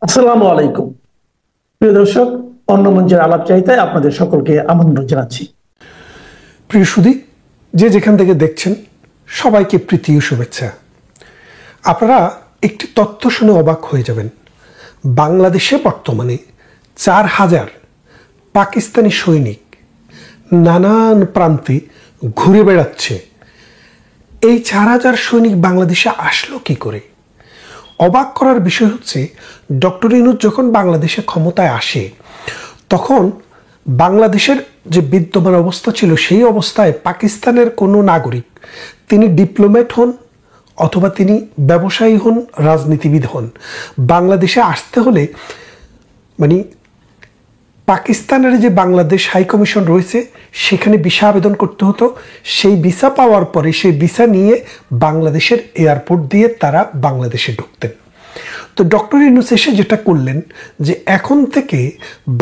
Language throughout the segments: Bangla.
আসসালামু আলাইকুম। প্রিয় দর্শক, অন্য মঞ্চের আলাপচারিতায় আপনাদের সকলকে আমন্ত্রণ জানাচ্ছি। প্রিয় সুধী, যে যেখান থেকে দেখছেন সবাইকে প্রীতি ও শুভেচ্ছা। আপনারা একটি তথ্য শুনে অবাক হয়ে যাবেন। বাংলাদেশে বর্তমানে 4,000 পাকিস্তানি সৈনিক নানান প্রান্তে ঘুরে বেড়াচ্ছে। এই 4,000 সৈনিক বাংলাদেশে আসলো কি করে? অবাক করার বিষয় হচ্ছে, ডক্টর ইউনূস যখন বাংলাদেশে ক্ষমতায় আসে তখন বাংলাদেশের যে বিদ্যমান অবস্থা ছিল সেই অবস্থায় পাকিস্তানের কোনো নাগরিক, তিনি ডিপ্লোম্যাট হন অথবা তিনি ব্যবসায়ী হন, রাজনীতিবিদ হন, বাংলাদেশে আসতে হলে মানে পাকিস্তানের যে বাংলাদেশ হাই কমিশন রয়েছে সেখানে ভিসা আবেদন করতে হতো। সেই ভিসা পাওয়ার পরে সেই ভিসা নিয়ে বাংলাদেশের এয়ারপোর্ট দিয়ে তারা বাংলাদেশে ঢুকতেন। তো ডক্টর ইউনূস এসে যেটা করলেন যে এখন থেকে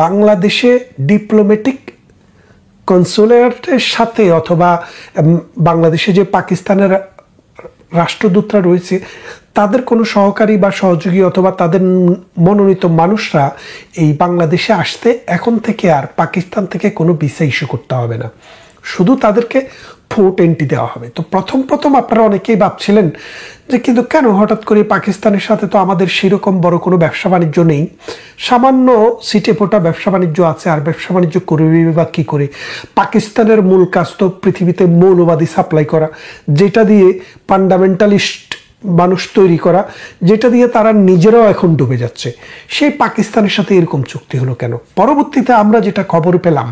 বাংলাদেশে ডিপ্লোম্যাটিক কনসুলেটের সাথে অথবা বাংলাদেশে যে পাকিস্তানের রাষ্ট্রদূতরা রয়েছে তাদের কোনো সহকারী বা সহযোগী অথবা তাদের মনোনীত মানুষরা এই বাংলাদেশে আসতে এখন থেকে আর পাকিস্তান থেকে কোনো ভিসা ইস্যু করতে হবে না, শুধু তাদেরকে ফোর্ট এন্ট্রি দেওয়া হবে। তো প্রথম আপনারা অনেকেই ভাবছিলেন যে কিন্তু কেন হঠাৎ করে পাকিস্তানের সাথে তো আমাদের সেরকম বড় কোনো ব্যবসা বাণিজ্য নেই, সামান্য সিটে ফোটা ব্যবসা বাণিজ্য আছে, আর ব্যবসা বাণিজ্য করবে বা কী করে? পাকিস্তানের মূল কাজ তো পৃথিবীতে মৌলবাদী সাপ্লাই করা, যেটা দিয়ে ফান্ডামেন্টালিস্ট মানুষ তৈরি করা, যেটা দিয়ে তারা নিজেরাও এখন ডুবে যাচ্ছে। সেই পাকিস্তানের সাথে এরকম চুক্তি হলো কেন? পরবর্তীতে আমরা যেটা খবর পেলাম,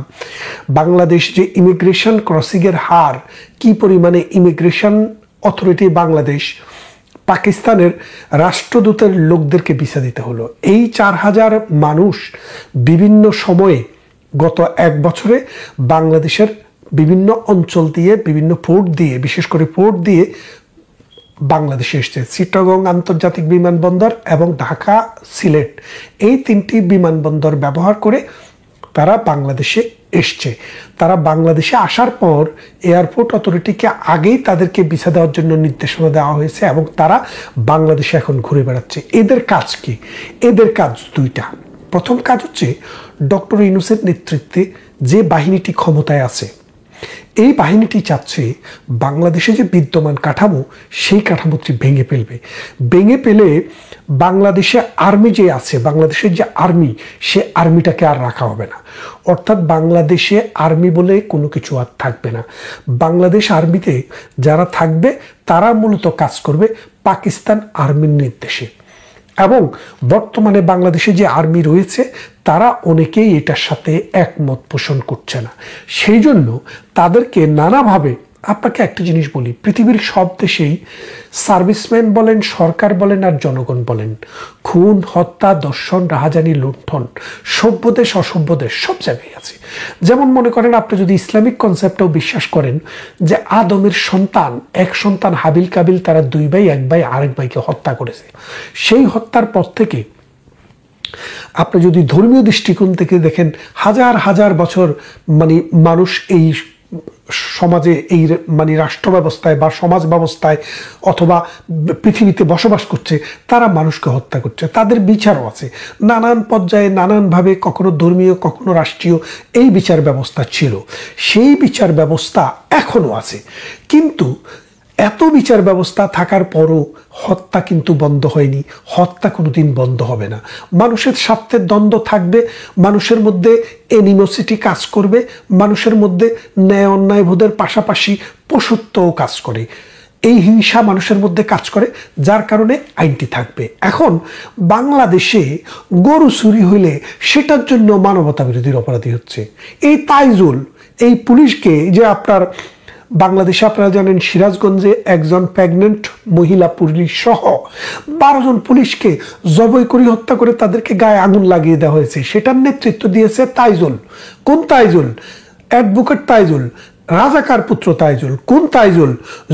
বাংলাদেশ যে ইমিগ্রেশন ক্রসিংয়ের হার কি পরিমাণে, ইমিগ্রেশন অথরিটি বাংলাদেশ পাকিস্তানের রাষ্ট্রদূতের লোকদেরকে ভিসা দিতে হলো। এই 4,000 মানুষ বিভিন্ন সময়ে গত 1 বছরে বাংলাদেশের বিভিন্ন অঞ্চল দিয়ে, বিভিন্ন পোর্ট দিয়ে, বিশেষ করে পোর্ট দিয়ে বাংলাদেশে এসছে। চিটাগং আন্তর্জাতিক বিমানবন্দর এবং ঢাকা, সিলেট, এই 3টি বিমানবন্দর ব্যবহার করে তারা বাংলাদেশে এসছে। তারা বাংলাদেশে আসার পর এয়ারপোর্ট অথরিটিকে আগেই তাদেরকে ভিসা দেওয়ার জন্য নির্দেশনা দেওয়া হয়েছে এবং তারা বাংলাদেশে এখন ঘুরে বেড়াচ্ছে। এদের কাজ কি? এদের কাজ 2টা। প্রথম কাজ হচ্ছে, ডক্টর ইউনূসের নেতৃত্বে যে বাহিনীটি ক্ষমতায় আছে এই বাহিনীটি চাচ্ছে বাংলাদেশে যে বিদ্যমান কাঠামো সেই কাঠামোটি ভেঙে ফেলবে। ভেঙে ফেলে বাংলাদেশে আর্মি যে আছে, বাংলাদেশের যে আর্মি, সে আর্মিটাকে আর রাখা হবে না। অর্থাৎ বাংলাদেশে আর্মি বলে কোনো কিছু আর থাকবে না। বাংলাদেশ আর্মিতে যারা থাকবে তারা মূলত কাজ করবে পাকিস্তান আর্মির নির্দেশে। এবং বর্তমানে বাংলাদেশে যে আর্মি রয়েছে তারা অনেকেই এটার সাথে একমত পোষণ করছে না। সেই জন্য তাদেরকে নানাভাবে, আপনাকে একটা জিনিস বলি, পৃথিবীর সব দেশেই সার্ভিসম্যান বলেন, সরকার বলেন আর জনগণ বলেন, খুন, হত্যা, দর্শন, রাহাজানি, লুণ্ঠন সভ্য দেশ অসভ্য দেশ সব জায়গায় আছে। যেমন মনে করেন, আপনি যদি ইসলামিক কনসেপ্টটাও বিশ্বাস করেন যে আদমের সন্তান, এক সন্তান হাবিল কাবিল, তারা 2 ভাই, এক ভাই আরেক ভাইকে হত্যা করেছে। সেই হত্যার পর থেকে আপনি যদি ধর্মীয় দৃষ্টিকোণ থেকে দেখেন, হাজার হাজার বছর মানুষ এই সমাজে, এই রাষ্ট্র ব্যবস্থায় বা সমাজ ব্যবস্থায় অথবা পৃথিবীতে বসবাস করছে, তারা মানুষকে হত্যা করছে। তাদের বিচারও আছে নানান পর্যায়ে, নানানভাবে, কখনো ধর্মীয় কখনো রাষ্ট্রীয়, এই বিচার ব্যবস্থা ছিল। সেই বিচার ব্যবস্থা এখনো আছে, কিন্তু এত বিচার ব্যবস্থা থাকার পরও হত্যা কিন্তু বন্ধ হয়নি। হত্যা কোনোদিন বন্ধ হবে না। মানুষের স্বার্থের দ্বন্দ্ব থাকবে, মানুষের মধ্যে এনিমোসিটি কাজ করবে, মানুষের মধ্যে ন্যায় অন্যায় বোধের পাশাপাশি পশুত্বও কাজ করে। এই হিংসা মানুষের মধ্যে কাজ করে, যার কারণে আইনটি থাকবে। এখন বাংলাদেশে গরু চুরি হইলে সেটার জন্য মানবতা বিরোধীর অপরাধী হচ্ছে। এই তাইজুল, এই পুলিশকে, যে আপনার বাংলাদেশে আপনারা জানেন সিরাজগঞ্জে একজন প্রেগনেন্ট মহিলা পুলিশ সহ 12 জন পুলিশকে জবাই করে হত্যা করে তাদেরকে গায়ে আগুন লাগিয়ে দেওয়া হয়েছে। সেটার নেতৃত্ব দিয়েছে তাইজুল। কোন তাইজুল? অ্যাডভোকেট তাইজুল, রাজাকার পুত্র তাইজুল। কোন তাইজুল?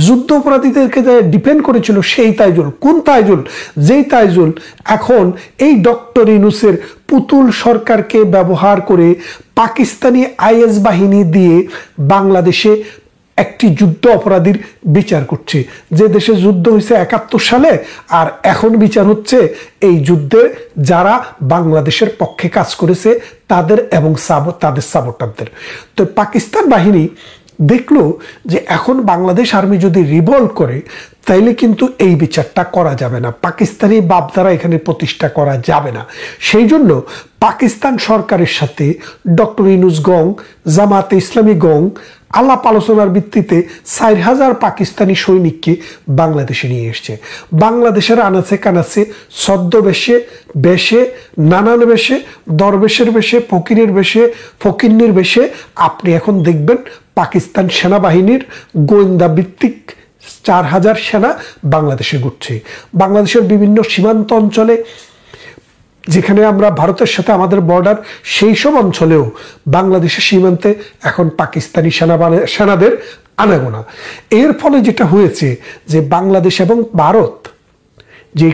যুদ্ধ অপরাধীদেরকে যে ডিফেন্ড করেছিল সেই তাইজুল। কোন তাইজুল? যেই তাইজুল এখন এই ডক্টর ইউনূসের পুতুল সরকারকে ব্যবহার করে পাকিস্তানি আইএস বাহিনী দিয়ে বাংলাদেশে একটি যুদ্ধ অপরাধীর বিচার করছে, যে দেশে যুদ্ধ হয়েছে 71 সালে, আর এখন বিচার হচ্ছে এই যুদ্ধে যারা বাংলাদেশের পক্ষে কাজ করেছে তাদের এবং তাদের সাপোর্টারদের। তো পাকিস্তান বাহিনী দেখলো যে এখন বাংলাদেশ আর্মি যদি রিভল্ট করে তাইলে কিন্তু এই বিচারটা করা যাবে না, পাকিস্তানি বাপ দ্বারা এখানে প্রতিষ্ঠা করা যাবে না। সেই জন্য পাকিস্তান সরকারের সাথে ডক্টর ইউনূস গং, জামাতে ইসলামী গং আলাপ আলোচনার ভিত্তিতে 4000 পাকিস্তানি সৈনিককে বাংলাদেশে নিয়ে এসছে। বাংলাদেশের আনাচে কানাচে ছদ্মবেশে, বেশে, নানান বেশে, দরবেশের বেশে, ফকিরের বেশে, ফকিন্নির বেশে আপনি এখন দেখবেন পাকিস্তান সেনাবাহিনীর গোয়েন্দা ভিত্তিক 4000 সেনা বাংলাদেশে ঘুরছে। বাংলাদেশের বিভিন্ন সীমান্ত অঞ্চলে, যেখানে আমরা ভারতের সাথে আমাদের বর্ডার, সেই সব অঞ্চলেও বাংলাদেশের সীমান্তে এখন পাকিস্তানি সেনাদের আনাগোনা। এর ফলে যেটা হয়েছে যে বাংলাদেশ এবং ভারত যে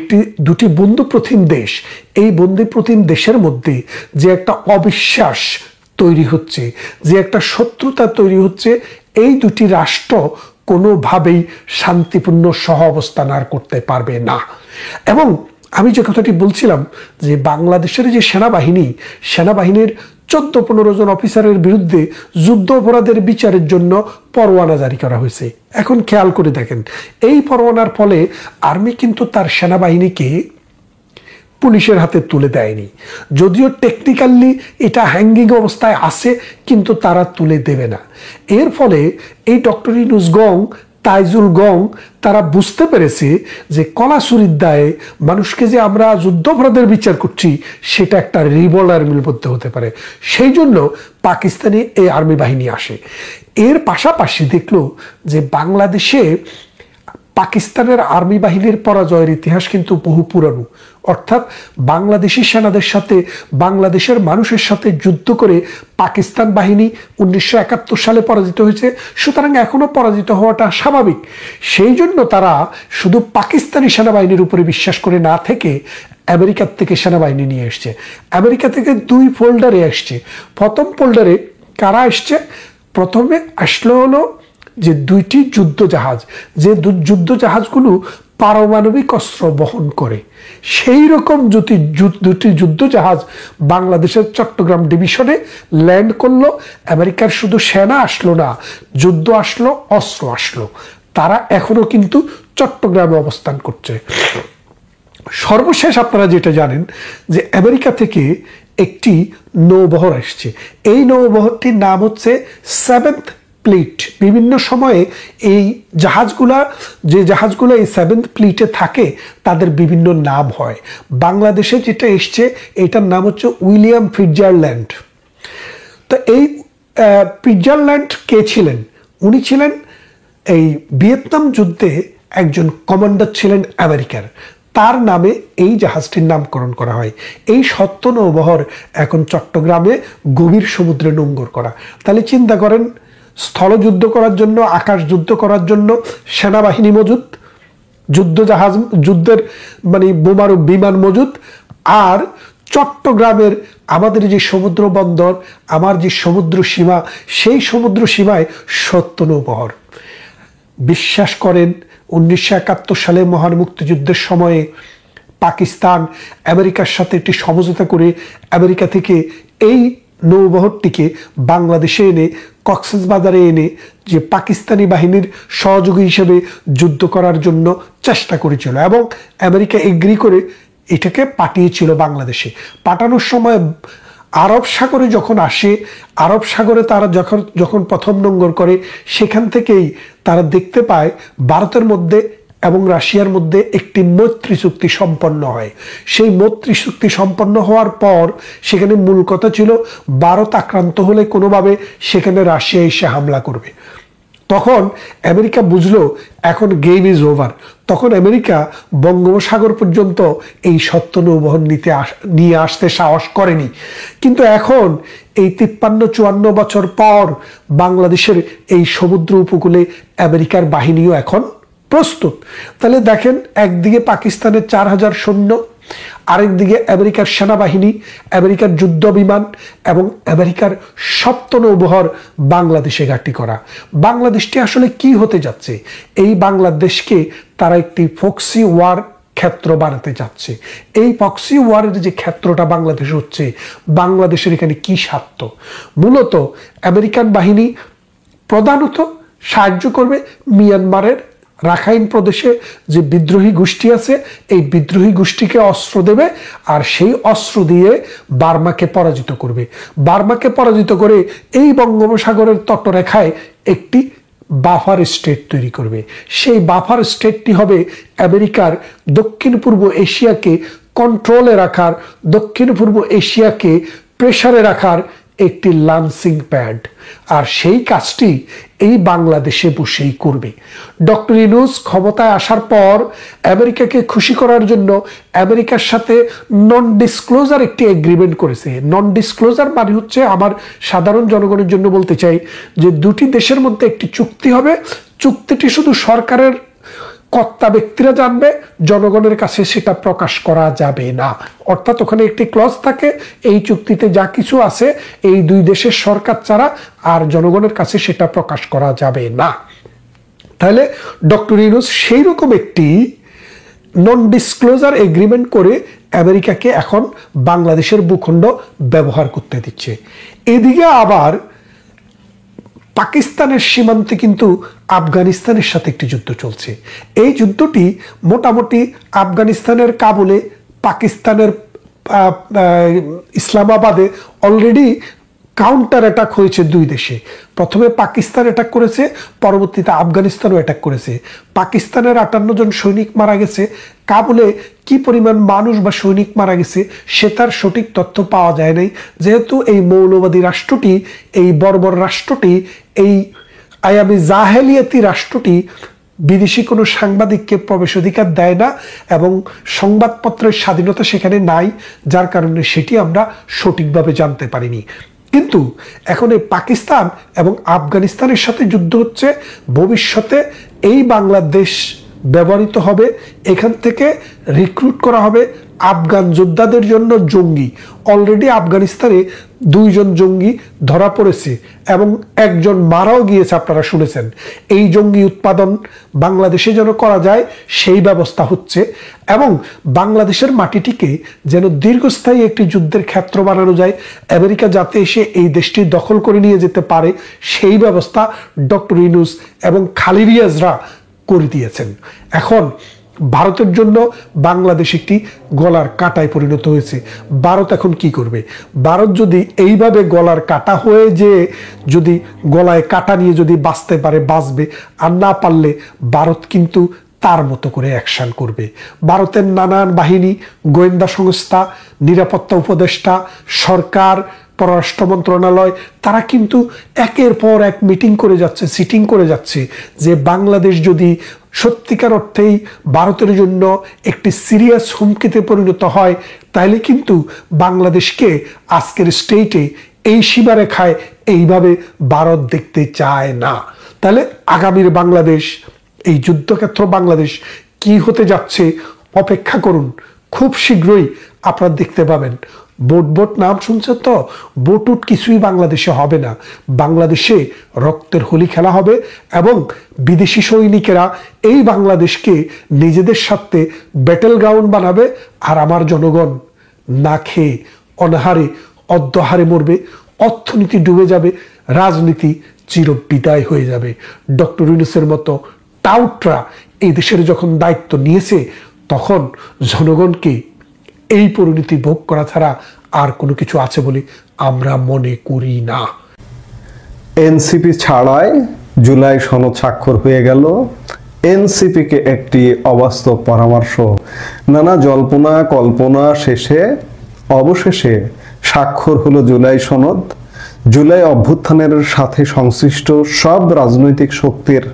দুটি বন্ধুপ্রতিম দেশ, এই বন্ধুপ্রতিম দেশের মধ্যে যে একটা অবিশ্বাস তৈরি হচ্ছে, যে একটা শত্রুতা তৈরি হচ্ছে, এই দুটি রাষ্ট্র কোনোভাবেই শান্তিপূর্ণ সহ অবস্থান আর করতে পারবে না। এবং আমি যে কথাটি বলছিলাম যে বাংলাদেশের যে সেনাবাহিনীর 14-15 জন অফিসারের বিরুদ্ধে যুদ্ধ অপরাধের বিচারের জন্য পরোয়ানা জারি করা হয়েছে। এখন খেয়াল করে দেখেন, এই পরোয়ানার ফলে আর্মি কিন্তু তার সেনাবাহিনীকে পুলিশের হাতে তুলে দেয়নি, যদিও টেকনিক্যালি এটা হ্যাঙ্গিং অবস্থায় আছে, কিন্তু তারা তুলে দেবে না। এর ফলে এই ডক্টর ইউনূস গং, তাইজুল গং তারা বুঝতে পেরেছে যে কলাচুরির দায়ে মানুষকে যে আমরা যুদ্ধাপরাধের বিচার করছি সেটা একটা রিভলভার মিলবদ্ধ হতে পারে। সেই জন্য পাকিস্তানি এই আর্মি বাহিনী আসে। এর পাশাপাশি দেখলো যে বাংলাদেশে পাকিস্তানের আর্মি বাহিনীর পরাজয়ের ইতিহাস কিন্তু বহু পুরানো, অর্থাৎ বাংলাদেশি সেনাদের সাথে, বাংলাদেশের মানুষের সাথে যুদ্ধ করে পাকিস্তান বাহিনী 1971 সালে পরাজিত হয়েছে। সুতরাং এখনো পরাজিত হওয়াটা স্বাভাবিক। সেই জন্য তারা শুধু পাকিস্তানি সেনাবাহিনীর উপরে বিশ্বাস করে না থেকে আমেরিকার থেকে সেনাবাহিনী নিয়ে এসছে। আমেরিকা থেকে 2 ফোল্ডারে আসছে। প্রথম ফোল্ডারে কারা আসছে? প্রথমে আসলো হলো যে 2টি যুদ্ধ জাহাজ, যে যুদ্ধ জাহাজগুলো পারমাণবিক অস্ত্র বহন করে, সেই রকম দুটি যুদ্ধ জাহাজ বাংলাদেশের চট্টগ্রাম ডিভিশনে ল্যান্ড করলো। আমেরিকার শুধু সেনা আসলো না, যুদ্ধ আসলো, অস্ত্র আসলো। তারা এখনো কিন্তু চট্টগ্রামে অবস্থান করছে। সর্বশেষ আপনারা যেটা জানেন যে আমেরিকা থেকে একটি নৌবহর আসছে। এই নৌবহরটির নাম হচ্ছে 7th ফ্লিট। বিভিন্ন সময়ে এই যে জাহাজগুলো এই 7th ফ্লিটে থাকে তাদের বিভিন্ন নাম হয়। বাংলাদেশে যেটা এসছে এটার নাম হচ্ছে উইলিয়াম ফিটজারল্যান্ড। তো এই ফিটজারল্যান্ড কে ছিলেন? উনি ছিলেন এই ভিয়েতনাম যুদ্ধে একজন কমান্ডার ছিলেন আমেরিকার। তার নামে এই জাহাজটির নামকরণ করা হয়। এই সত্য নৌবহর এখন চট্টগ্রামে গভীর সমুদ্রে নোঙ্গর করা। তাহলে চিন্তা করেন, স্থলযুদ্ধ করার জন্য, আকাশ যুদ্ধ করার জন্য সেনাবাহিনী মজুদ, যুদ্ধের বোমারু বিমান মজুদ, আর চট্টগ্রামের আমাদের যে সমুদ্র বন্দর, আমার যে সমুদ্র সীমা, সেই সমুদ্র সীমায় সত্য নৌবহর। বিশ্বাস করেন 1971 সালে মহান মুক্তিযুদ্ধের সময়ে পাকিস্তান আমেরিকার সাথে একটি সমঝোতা করে আমেরিকা থেকে এই নৌবহরটিকে বাংলাদেশে এনে, কক্সবাজারে এনে যে পাকিস্তানি বাহিনীর সহযোগী হিসেবে যুদ্ধ করার জন্য চেষ্টা করেছিল, এবং আমেরিকা এগ্রি করে এটাকে পাঠিয়েছিল বাংলাদেশে। পাঠানোর সময় আরব সাগরে যখন আসে, আরব সাগরে তারা যখন প্রথম নোঙ্গর করে, সেখান থেকেই তারা দেখতে পায় ভারতের মধ্যে এবং রাশিয়ার মধ্যে একটি মৈত্রী চুক্তি সম্পন্ন হয়। সেই মৈত্রী চুক্তি সম্পন্ন হওয়ার পর সেখানে মূল কথা ছিল ভারত আক্রান্ত হলে কোনোভাবে সেখানে রাশিয়া এসে হামলা করবে। তখন আমেরিকা বুঝলো এখন গেম ইজ ওভার। তখন আমেরিকা বঙ্গোপসাগর পর্যন্ত এই সত্য নৌবহর নিয়ে আসতে সাহস করেনি। কিন্তু এখন এই 53-54 বছর পর বাংলাদেশের এই সমুদ্র উপকূলে আমেরিকার বাহিনীও এখন প্রস্তুত। তাহলে দেখেন, একদিকে পাকিস্তানের 4000 সৈন্য, আরেকদিকে আমেরিকার সেনাবাহিনী, আমেরিকার যুদ্ধ বিমান এবং আমেরিকার সপ্ত নৌবহর বাংলাদেশে ঘাঁটি করা। বাংলাদেশটি আসলে কি হতে যাচ্ছে? এই বাংলাদেশকে তারা একটি প্রক্সি ওয়ার ক্ষেত্র বানাতে যাচ্ছে। এই প্রক্সি ওয়ারের যে ক্ষেত্রটা বাংলাদেশ হচ্ছে, বাংলাদেশের এখানে কি স্বার্থ? মূলত আমেরিকান বাহিনী প্রধানত সাহায্য করবে মিয়ানমারের রাখাইন প্রদেশে যে বিদ্রোহী গোষ্ঠী আছে, এই বিদ্রোহী গোষ্ঠীকে অস্ত্র দেবে আর সেই অস্ত্র দিয়ে বার্মাকে পরাজিত করবে। বার্মাকে পরাজিত করে এই বঙ্গোপসাগরের তটরেখায় একটি বাফার স্টেট তৈরি করবে। সেই বাফার স্টেটটি হবে আমেরিকার দক্ষিণ পূর্ব এশিয়াকে কন্ট্রোলে রাখার, দক্ষিণ পূর্ব এশিয়াকে প্রেসারে রাখার একটি লঞ্চিং প্যাড। আর সেই কাজটি এই বাংলাদেশে বসেই করবে। ডক্টর ইউনূস ক্ষমতায় আসার পর আমেরিকাকে খুশি করার জন্য আমেরিকার সাথে নন ডিসক্লোজার একটি এগ্রিমেন্ট করেছে। নন ডিসক্লোজার মানে হচ্ছে, আমার সাধারণ জনগণের জন্য বলতে চাই, যে দুটি দেশের মধ্যে একটি চুক্তি হবে, চুক্তিটি শুধু সরকারের কর্তা ব্যক্তিরা জানবে, জনগণের কাছে সেটা প্রকাশ করা যাবে না। অর্থাৎ ওখানে একটি ক্লজ থাকে, এই চুক্তিতে যা কিছু আছে এই দুই দেশের সরকার ছাড়া আর জনগণের কাছে সেটা প্রকাশ করা যাবে না। তাহলে ডক্টর ইউনূস সেই রকম একটি নন ডিসক্লোজার এগ্রিমেন্ট করে আমেরিকাকে এখন বাংলাদেশের ভূখণ্ড ব্যবহার করতে দিচ্ছে। এদিকে আবার পাকিস্তানের সীমান্তে কিন্তু আফগানিস্তানের সাথে একটি যুদ্ধ চলছে। এই যুদ্ধটি মোটামুটি আফগানিস্তানের কাবুলে, পাকিস্তানের ইসলামাবাদে অলরেডি কাউন্টার অ্যাটাক হয়েছে দুই দেশে। প্রথমে পাকিস্তান অ্যাটাক করেছে, পরবর্তীতে আফগানিস্তানও অ্যাটাক করেছে। পাকিস্তানের 58 জন সৈনিক মারা গেছে। কাবুলে কি পরিমাণ মানুষ বা সৈনিক মারা গেছে সে তার সঠিক তথ্য পাওয়া যায় নাই, যেহেতু এই মৌলবাদী রাষ্ট্রটি, এই বর্বর রাষ্ট্রটি, এই আয়ামি জাহেলিয়াতি রাষ্ট্রটি বিদেশি কোনো সাংবাদিককে প্রবেশ অধিকার দেয় না এবং সংবাদপত্রের স্বাধীনতা সেখানে নাই, যার কারণে সেটি আমরা সঠিকভাবে জানতে পারিনি। কিন্তু এখন এই পাকিস্তান এবং আফগানিস্তানের সাথে যুদ্ধ হচ্ছে। ভবিষ্যতে এই বাংলাদেশ ব্যবহৃত হবে, এখান থেকে রিক্রুট করা হবে আফগান যোদ্ধাদের জন্য জঙ্গি। অলরেডি আফগানিস্তানে 2 জন জঙ্গি ধরা পড়েছে এবং 1 জন মারাও গিয়েছে, আপনারা শুনেছেন। এই জঙ্গি উৎপাদন বাংলাদেশে যেন করা যায় সেই ব্যবস্থা হচ্ছে এবং বাংলাদেশের মাটিটিকে যেন দীর্ঘস্থায়ী একটি যুদ্ধের ক্ষেত্র বানানো যায়, আমেরিকা যাতে এসে এই দেশটি দখল করে নিয়ে যেতে পারে, সেই ব্যবস্থা ডক্টর ইউনূস এবং খালিদ রিয়াজরা করে দিয়েছেন। এখন ভারতের জন্য বাংলাদেশ একটি গলার কাটায় পরিণত হয়েছে। ভারত এখন কি করবে? ভারত যদি এইভাবে গলার কাটা হয়ে যে যদি গলায় কাটা নিয়ে যদি বাঁচতে পারে বাঁচবে, আর না পারলে ভারত কিন্তু তার মতো করে অ্যাকশন করবে। ভারতের নানান বাহিনী, গোয়েন্দা সংস্থা, নিরাপত্তা উপদেষ্টা, সরকার, পররাষ্ট্র মন্ত্রণালয়, তারা কিন্তু একের পর এক মিটিং করে যাচ্ছে, সিটিং করে যাচ্ছে যে বাংলাদেশ যদি সত্যিকার অর্থেই ভারতের জন্য একটি সিরিয়াস হুমকিতে পরিণত হয়, তাহলে কিন্তু বাংলাদেশকে আজকের স্টেটে এই সীমারেখায় এইভাবে ভারত দেখতে চায় না। তাহলে আগামীর বাংলাদেশ, এই যুদ্ধক্ষেত্র বাংলাদেশ কি হতে যাচ্ছে অপেক্ষা করুন, খুব শীঘ্রই আপনারা দেখতে পাবেন। বোট নাম শুনছেন তো? বোট কিছুই বাংলাদেশে হবে না। বাংলাদেশে রক্তের হোলি খেলা হবে এবং বিদেশি সৈনিকেরা এই বাংলাদেশকে নিজেদের সাথে ব্যাটেল গ্রাউন্ড বানাবে, আর আমার জনগণ না খেয়ে অনাহারে অদ্যহারে মরবে, অর্থনীতি ডুবে যাবে, রাজনীতি চিরবিদায় হয়ে যাবে। ডক্টর ইউনূসের মতো টাউটরা এই দেশের যখন দায়িত্ব নিয়েছে, তখন জনগণকে এই পরিণতি ভোগ করা ছাড়া আর কোনো কিছু আছে বলে আমরা মনে করি না। এনসিপি ছাড়ায় জুলাই সনদ স্বাক্ষর হয়ে গেল। এনসিপিকে একটি অবাস্তব পরামর্শ, নানা জল্পনা কল্পনা শেষে অবশেষে স্বাক্ষর হলো জুলাই সনদ। জুলাই অভ্যুত্থানের সাথে সংশ্লিষ্ট সব রাজনৈতিক শক্তির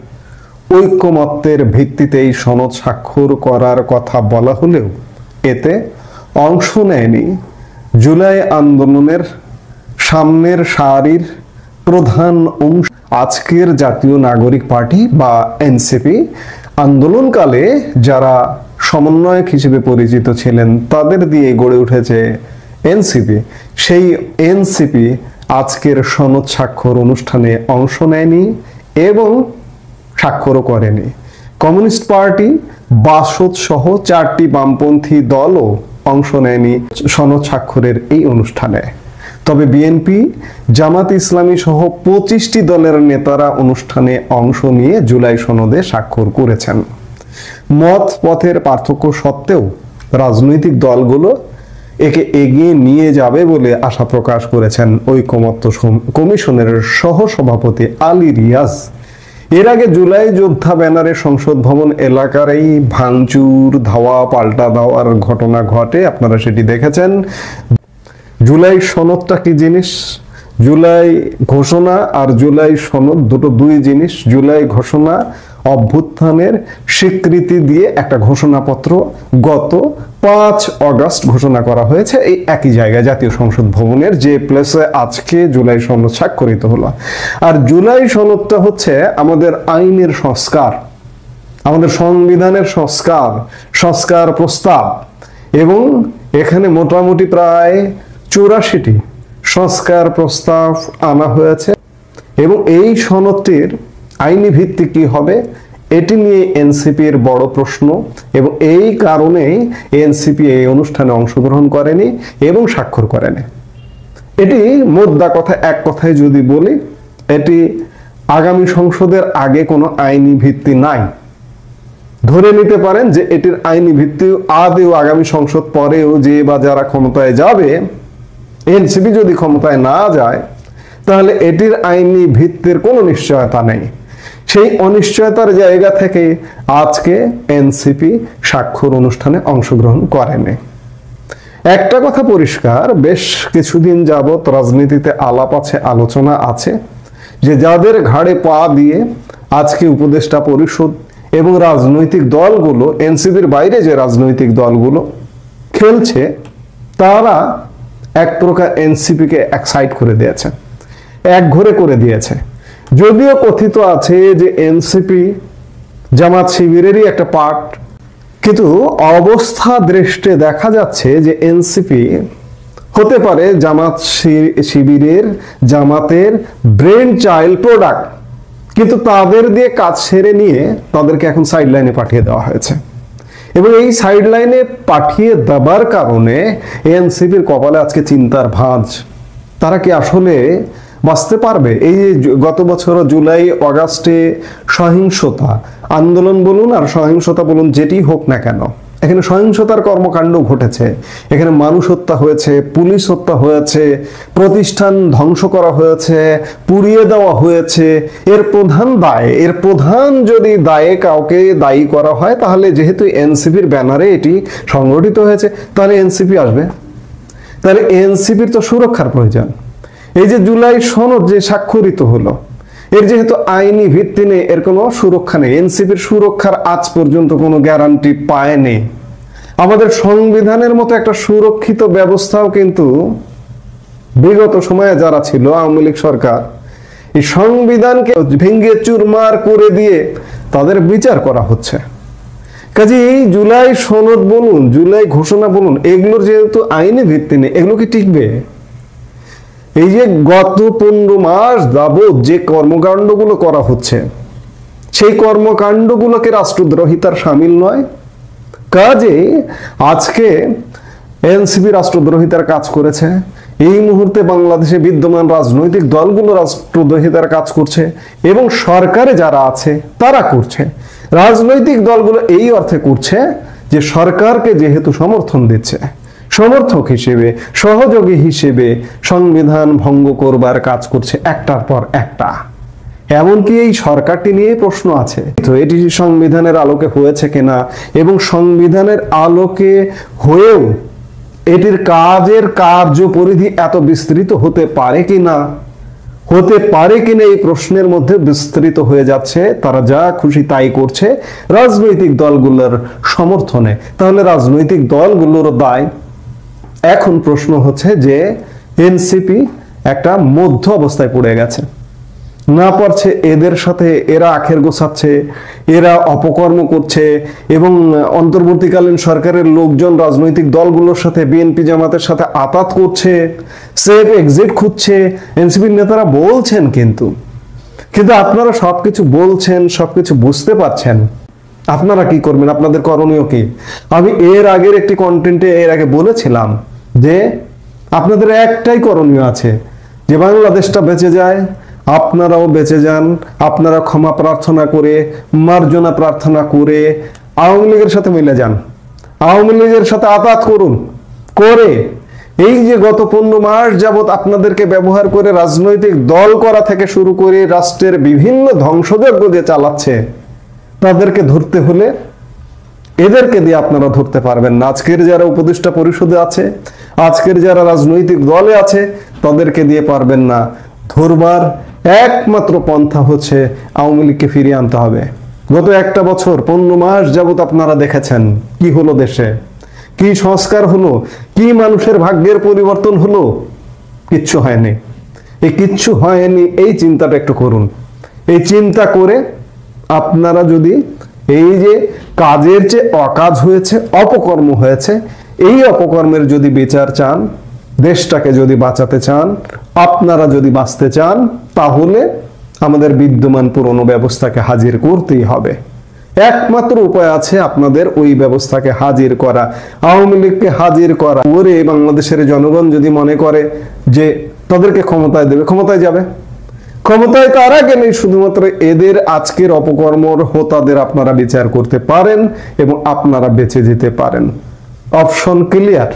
ঐক্যমত্যের ভিত্তিতে এই সনদ স্বাক্ষর করার কথা বলা হলেও এতে অংশ নেয়নি জুলাই আন্দোলনের সামনের সারির প্রধান অংশ আজকের জাতীয় নাগরিক পার্টি বা এনসিপি। আন্দোলনকালে যারা সমন্বয়ক হিসেবে পরিচিত ছিলেন, তাদের দিয়ে গড়ে উঠেছে এনসিপি। সেই এনসিপি আজকের সনদ স্বাক্ষর অনুষ্ঠানে অংশ নেয়নি এবং স্বাক্ষরও করেনি। কমিউনিস্ট পার্টি, বাসদ সহ 4টি বামপন্থী দলও অংশ নেয়নি সনদ স্বাক্ষরের এই অনুষ্ঠানে। তবে বিএনপি, জামাত ইসলামী সহ 25টি দলের নেতারা অনুষ্ঠানে অংশ নিয়ে জুলাই সনদে স্বাক্ষর করেছেন। মত পথের পার্থক্য সত্ত্বেও রাজনৈতিক দলগুলো একে এগিয়ে নিয়ে যাবে বলে আশা প্রকাশ করেছেন ঐকমত্য কমিশনের সহসভাপতি আলী রিয়াজ। এর আগে জুলাই যোদ্ধা ব্যানারে সংসদ ভবন এলাকার এই ভাঙচুর, ধাওয়া পাল্টা দেওয়ার ঘটনা ঘটে, আপনারা সেটি দেখেছেন। জুলাই সনদটা কি জিনিস? জুলাই ঘোষণা আর জুলাই সনদ দুই জিনিস। জুলাই ঘোষণা অভ্যুত্থানের স্বীকৃতি দিয়ে একটা ঘোষণাপত্র গত 5 অগস্ট ঘোষণা করা হয়েছে এই একই জায়গায়, জাতীয় সংসদ ভবনের যে প্লেসে আজকে জুলাই সনদ স্বাক্ষরিত হলো। আর জুলাই সনদটা হচ্ছে আমাদের আইনের সংস্কার, আমাদের সংবিধানের সংস্কার প্রস্তাব, এবং এখানে মোটামুটি প্রায় 84টি সংস্কার প্রস্তাব আনা হয়েছে। এবং এই সনদটির আইনি ভিত্তি কি হবে এটি নিয়ে এনসিপির বড় প্রশ্ন, এবং এই কারণেই এনসিপি এই অনুষ্ঠানে অংশগ্রহণ করেনি এবং স্বাক্ষর করেনি। এটি মোদ্দা কথা, এক কথায় যদি বলি, এটি আগামী সংসদের আগে কোনো আইনি ভিত্তি নাই। ধরে নিতে পারেন যে এটির আইনি ভিত্তি আদেও আগামী সংসদ পরেও যে বা যারা ক্ষমতায় যাবে, এনসিপি যদি ক্ষমতায় না যায়, তাহলে এটির আইনি ভিত্তির কোনো নিশ্চয়তা নেই। সেই অনিশ্চয়তার জায়গা থেকে আজকে এনসিপি স্বাক্ষর অনুষ্ঠানে অংশগ্রহণ করেনি। একটা কথা পরিষ্কার, বেশ কিছুদিন যাবত রাজনীতিতে আলাপ আছে, আলোচনা আছে যে যাদের ঘাড়ে পা দিয়ে আজকে উপদেষ্টা পরিষদ এবং রাজনৈতিক দলগুলো, এনসিপির বাইরে যে রাজনৈতিক দলগুলো খেলছে, তারা এক প্রকার এনসিপিকে এক্সাইট করে দিয়েছে, একঘরে করে দিয়েছে। যদিও কথিত আছে যে এনসিপি জামাত শিবিরেরই একটা পার্ট, কিন্তু অবস্থা দৃষ্টে দেখা যাচ্ছে যে এনসিপি হতে পারে জামাত শিবিরের, জামাতের ব্রেন চাইল্ড প্রোডাক্ট, কিন্তু তাদের দিয়ে কাজ সেরে নিয়ে তাদেরকে এখন সাইড লাইনে পাঠিয়ে দেওয়া হয়েছে। এবং এই সাইড লাইনে পাঠিয়ে দেবার কারণে এনসিপির কপালে আজকে চিন্তার ভাঁজ। তারা কি আসলে বাঁচতে পারবে? এই যে গত বছর জুলাই অগাস্টে সহিংসতা আন্দোলন বলুন আর সহিংসতা বলুন, যেটি হোক না কেন, এখানে সহিংসতার কর্মকাণ্ড ঘটেছে, এখানে মানুষ হত্যা হয়েছে, পুলিশ হত্যা হয়েছে, প্রতিষ্ঠান ধ্বংস করা হয়েছে, পুড়িয়ে দেওয়া হয়েছে। এর প্রধান যদি দায়ে কাউকে দায়ী করা হয়, তাহলে যেহেতু এনসিপির ব্যানারে এটি সংগঠিত হয়েছে, তাহলে এনসিপি আসবে। তাহলে এনসিপির তো সুরক্ষার প্রয়োজন। এই যে জুলাই সনদ যে স্বাক্ষরিত হলো, এর যেহেতু আইনি ভিত্তি নেই, এর কোনো সুরক্ষা নেই। এনসিপির সুরক্ষার আজ পর্যন্ত কোনো গ্যারান্টি পায়নি। আমাদের সংবিধানের মতো একটা সুরক্ষিত ব্যবস্থাও কিন্তু বিগত সময়ে যারা ছিল, আওয়ামী লীগ সরকার, এই সংবিধানকে ভেঙে চুরমার করে দিয়ে তাদের বিচার করা হচ্ছে। কাজে এই জুলাই সনদ বলুন, জুলাই ঘোষণা বলুন, এগুলোর যেহেতু আইনি ভিত্তি নেই, এগুলো কি টিকবে? এই যে গত 15 মাস যাবত যে কর্মকাণ্ডগুলো করা হচ্ছে, সেই কর্মকাণ্ডগুলোকে রাষ্ট্রদ্রোহিতার শামিল নয়। কাজে আজকে এনসিপি রাষ্ট্রদ্রোহিতার কাজ করেছে। এই মুহূর্তে বাংলাদেশে বিদ্যমান রাজনৈতিক দলগুলো রাষ্ট্রদ্রোহিতার কাজ করছে, এবং সরকারে যারা আছে তারা করছে। রাজনৈতিক দলগুলো এই অর্থে করছে যে সরকারকে যেহেতু সমর্থন দিচ্ছে, সমর্থক হিসেবে, সহযোগী হিসেবে সংবিধান ভঙ্গ করবার কাজ করছে একটার পর একটা। এমনকি এই সরকারটি নিয়ে প্রশ্ন আছে, তো এটি সংবিধানের আলোকে হয়েছে কিনা, এবং সংবিধানের আলোকে হয়েও এটির কার্য পরিধি এত বিস্তৃত হতে পারে কিনা এই প্রশ্নের মধ্যে বিস্তৃত হয়ে যাচ্ছে। তারা যা খুশি তাই করছে রাজনৈতিক দলগুলোর সমর্থনে। তাহলে রাজনৈতিক দলগুলোর দায়। এখন প্রশ্ন হচ্ছে যে এনসিপি একটা মধ্য অবস্থায় পড়ে গেছে। না পারছে, এদের সাথে এরা আখের গোছাচ্ছে, এরা অপকর্ম করছে এবং অন্তর্বর্তীকালীন সরকারের লোকজন রাজনৈতিক দলগুলোর সাথে, বিএনপি জামাতের সাথে আতাত করছে, সেফ এক্সিট খুঁজছে, এনসিপির নেতারা বলছেন। কিন্তু আপনারা সবকিছু বলছেন, সবকিছু বুঝতে পারছেন, আপনারা কি করবেন? আপনাদের করণীয় কি? আমি এর আগের একটি কন্টেন্টে এর আগে বলেছিলাম যে আপনাদের একটাই করণীয় আছে, যে বাংলাদেশটা বেঁচে যায়, আপনারাও বেঁচে যান। আপনারা ক্ষমা প্রার্থনা করে, মার্জনা প্রার্থনা করে আওয়ামী লীগের সাথে মিলে যান, আওয়ামী লীগের সাথে আতাত করুন। করে এই যে গত 15 মাস যাবত আপনাদেরকে ব্যবহার করে রাজনৈতিক দল করা থেকে শুরু করে রাষ্ট্রের বিভিন্ন ধ্বংসযজ্ঞ যে চালাচ্ছে, তাদেরকে ধরতে হলে এদেরকে দিয়ে আপনারা ধরতে পারবেন না। আজকের যারা উপদেষ্টা পরিষদে আছে, আজকের যারা রাজনৈতিক দলে আছে, তাদেরকে দিয়ে পারবেন না। ধরবার একমাত্র পন্থা হচ্ছে আওয়ামী লীগকে ফিরিয়ে আনতে হবে। গত একটা বছর 15 মাস যাবত আপনারা দেখেছেন কি হলো দেশে, কি সংস্কার হলো, কি মানুষের ভাগ্যের পরিবর্তন হলো। কিচ্ছু হয়নি। এই কিচ্ছু হয়নি, এই চিন্তাটা একটু করুন। এই চিন্তা করে আপনারা যদি এই যে কাজের চেয়ে অকাজ হয়েছে, অপকর্ম হয়েছে, এই অপকর্মের যদি বিচার চান, দেশটাকে যদি বাঁচাতে চান, আপনারা যদি বাঁচতে চান, তাহলে আমাদের বিদ্যমান পুরনো ব্যবস্থাকে হাজির করতেই হবে। একমাত্র উপায় আছে আপনাদের ওই ব্যবস্থাকে হাজির করা, আওয়ামী লীগকে হাজির করা। ওরে বাংলাদেশের জনগণ যদি মনে করে যে তাদেরকে ক্ষমতায় দেবে, ক্ষমতায় যাবে। ক্ষমতায় তারা গেলেই শুধুমাত্র এদের আজকের অপকর্মর হোতাদের আপনারা বিচার করতে পারেন এবং আপনারা বেঁচে যেতে পারেন। Option clear.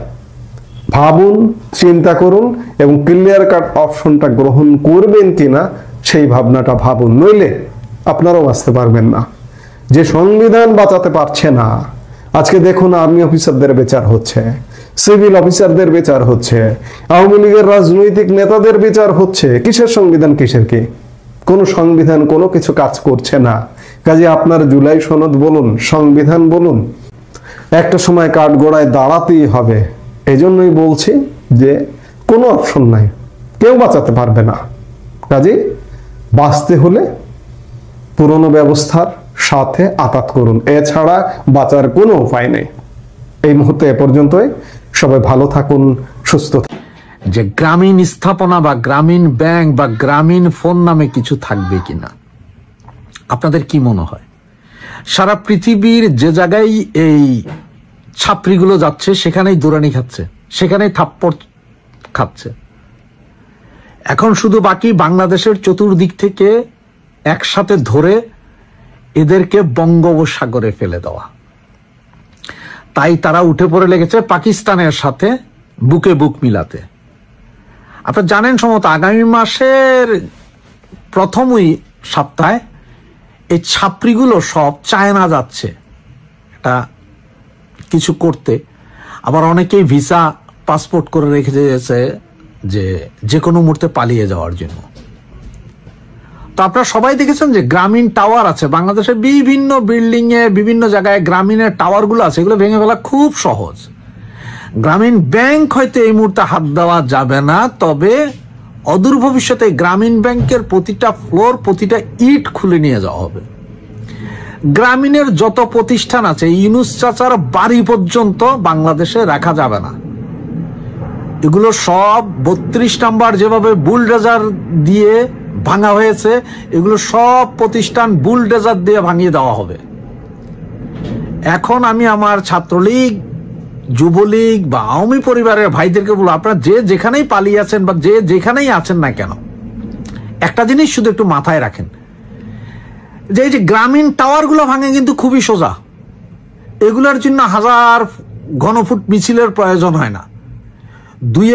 ভাবুন, চিন্তা করুন এবং ক্লিয়ার কাট অপশনটা গ্রহণ করবেন কিনা সেই ভাবনাটা ভাবুন, নইলে আপনারাও বাঁচতে পারবেন না। যে সংবিধান বাঁচাতে পারছে না, আজকে দেখুন আর্মি অফিসারদের বিচার হচ্ছে, সিভিল অফিসারদের বিচার হচ্ছে, আওয়ামী লীগের রাজনৈতিক নেতাদের বিচার হচ্ছে। কিসের সংবিধান, কিসের কি? কোনো সংবিধান কোনো কিছু কাজ করছে না। কাজে আপনার জুলাই সনদ বলুন, সংবিধান বলুন, একটা সময় কাঠগড়ায় দাঁড়াতেই হবে। এজন্যই বলছি যে কোনো অপশন নাই, কেউ বাঁচাতে পারবে না। কাজে বাঁচতে হলে পুরনো ব্যবস্থার সাথে আতাত করুন, এছাড়া বাঁচার কোনো উপায় নেই। এই মুহূর্তে এ পর্যন্তই। সবাই ভালো থাকুন, সুস্থ থাকুন। যে গ্রামীণ স্থাপনা বা গ্রামীণ ব্যাংক বা গ্রামীণ ফোন নামে কিছু থাকবে কিনা, আপনাদের কি মনে হয়? সারা পৃথিবীর যে জায়গায় এই ছাত্রীগুলো যাচ্ছে, সেখানেই দৌড়ানি খাচ্ছে, সেখানেই থাপ্পড় খাচ্ছে। এখন শুধু বাকি বাংলাদেশের চতুর্দিক থেকে একসাথে ধরে এদেরকে বঙ্গোপসাগরে ফেলে দেওয়া। তাই তারা উঠে পড়ে লেগেছে পাকিস্তানের সাথে বুকে বুক মিলাতে। আপনারা জানেন সম্ভবত আগামী মাসের প্রথমই সপ্তাহে এই ছাত্রীগুলো সব চায়না যাচ্ছে এটা কিছু করতে। আবার অনেকেই ভিসা পাসপোর্ট করে রেখে দিয়েছে যে কোনো মুহূর্তে পালিয়ে যাওয়ার জন্য। তো আপনারা সবাই দেখেছেন যে গ্রামীণ টাওয়ার আছে বাংলাদেশের বিভিন্ন বিল্ডিং এ, বিভিন্ন জায়গায় গ্রামীণের টাওয়ার গুলো আছে, এগুলো ভেঙে ফেলা খুব সহজ। গ্রামীণ ব্যাংক হয়তো এই মুহূর্তে হাত দেওয়া যাবে না, তবে অদূর ভবিষ্যতে গ্রামীণ ব্যাংকের প্রতিটা ফ্লোর, প্রতিটা ইট খুলে নিয়ে যাওয়া হবে। গ্রামীণের যত প্রতিষ্ঠান আছে, ইউনুস চাচার বাড়ি পর্যন্ত বাংলাদেশে রাখা যাবে না। এগুলো সব 32 নাম্বার যেভাবে বুলডোজার দিয়ে ভাঙা হয়েছে, এগুলো সব প্রতিষ্ঠান বুলডোজার দিয়ে ভাঙিয়ে দেওয়া হবে। এখন আমি আমার ছাত্রলীগ, যুবলীগ বা আওয়ামী পরিবারের ভাইদেরকে বলবো, আপনারা যে যেখানেই পালিয়ে আছেন বা যে যেখানেই আছেন না কেন, একটা জিনিস শুধু একটু মাথায় রাখেন, যে এই যে গ্রামীণ টাওয়ার গুলো ভাঙে কিন্তু খুবই সোজা। এগুলোর জন্য 1000 ঘনফুট মিছিলের প্রয়োজন হয় না। দুই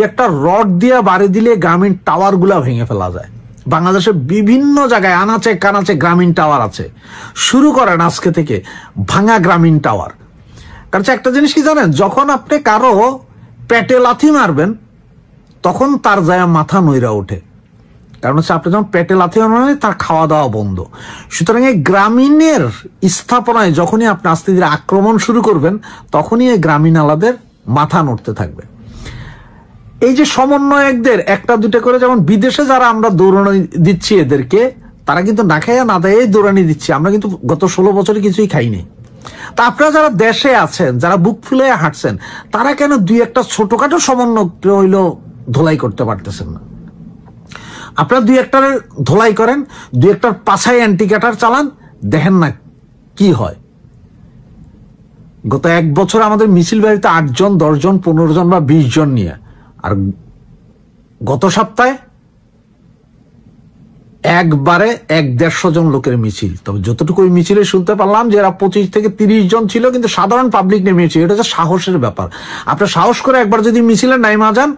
একটা রড দিয়ে বাড়ি দিলে গ্রামীণ টাওয়ার গুলা ভেঙে ফেলা যায়। বাংলাদেশের বিভিন্ন জায়গায় আনাচে কানাচে গ্রামীণ টাওয়ার আছে। শুরু করেন আজকে থেকে ভাঙা গ্রামীণ টাওয়ার। কারণ একটা জিনিস কি জানেন, যখন আপনি কারো পেটে লাথি মারবেন তখন তার যায় মাথা নইরা ওঠে। কারণ হচ্ছে আপনি যখন পেটে লাথি মারবেন তার খাওয়া দাওয়া বন্ধ। সুতরাং এই গ্রামীণের স্থাপনায় যখনই আপনি আস্তে ধীরে আক্রমণ শুরু করবেন, তখনই এই গ্রামীণ আলাদের মাথা নড়তে থাকবে। এই যে সমন্বয়কদের একটা দুটা করে, যেমন বিদেশে যারা আমরা দৌড়ানি দিচ্ছি এদেরকে, তারা কিন্তু না খাইয়া না দেয় দৌড়ানি দিচ্ছি, আমরা কিন্তু গত 16 বছরে কিছুই খাইনি। তা আপনারা যারা দেশে আছেন, যারা বুক ফুলে হাঁটছেন, তারা কেন দুই একটা ছোটখাটো সমন্বয় হইল ধোলাই করতে পারতেছেন না? আপনারা দুই একটার ধোলাই করেন, দুই একটার পাছায় অ্যান্টিক্যাটার চালান, দেখেন না কি হয়। গত 1 বছর আমাদের মিছিল বাড়িতে 8 জন 10 জন 15 জন বা 20 জন নিয়ে, আর গত সপ্তাহে একবারে 150 জন লোকের মিছিল। তবে যতটুকু ওই মিছিলে শুনতে পারলাম যে এরা 25 থেকে 30 জন ছিল, কিন্তু সাধারণ পাবলিক নেমেছে। এটা হচ্ছে সাহসের ব্যাপার। আপনার সাহস করে একবার যদি মিছিলে নাইমা যান,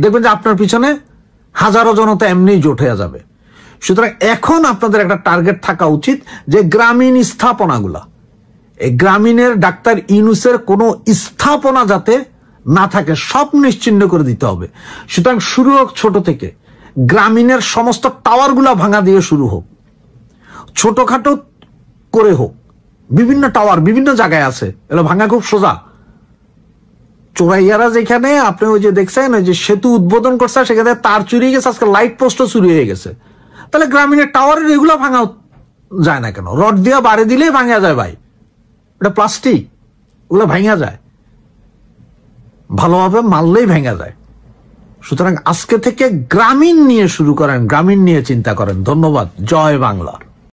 দেখবেন যে আপনার পিছনে হাজারো জনতা এমনি জোট হয়ে যাবে। সুতরাং এখন আপনাদের একটা টার্গেট থাকা উচিত যে গ্রামীণ স্থাপনাগুলা, এই গ্রামীণের ডাক্তার ইউনূসের কোনো স্থাপনা যাতে না থাকে, সব নিশ্চিহ্ন করে দিতে হবে। সুতরাং শুরু হোক ছোট থেকে, গ্রামীণের সমস্ত টাওয়ার গুলা ভাঙা দিয়ে শুরু হোক, ছোটখাটো করে হোক। বিভিন্ন টাওয়ার বিভিন্ন জায়গায় আছে, এগুলো ভাঙা খুব সোজা। চোরাইয়ারা যেখানে আপনি ওই যে দেখছেন ওই যে সেতু উদ্বোধন করছে, সেখানে তার চুরি হয়ে গেছে, আজকে লাইট পোস্টও চুরি হয়ে গেছে। তাহলে গ্রামীণের টাওয়ারের এগুলো ভাঙা যায় না কেন? রড দিয়া বাড়ি দিলেই ভাঙা যায় ভাই, এটা প্লাস্টিক, ওগুলো ভাঙা যায়, ভালোভাবে মারলেই ভেঙে যায়। সুতরাং আজকে থেকে গ্রামীণ নিয়ে শুরু করেন, গ্রামীণ নিয়ে চিন্তা করেন। ধন্যবাদ। জয় বাংলা।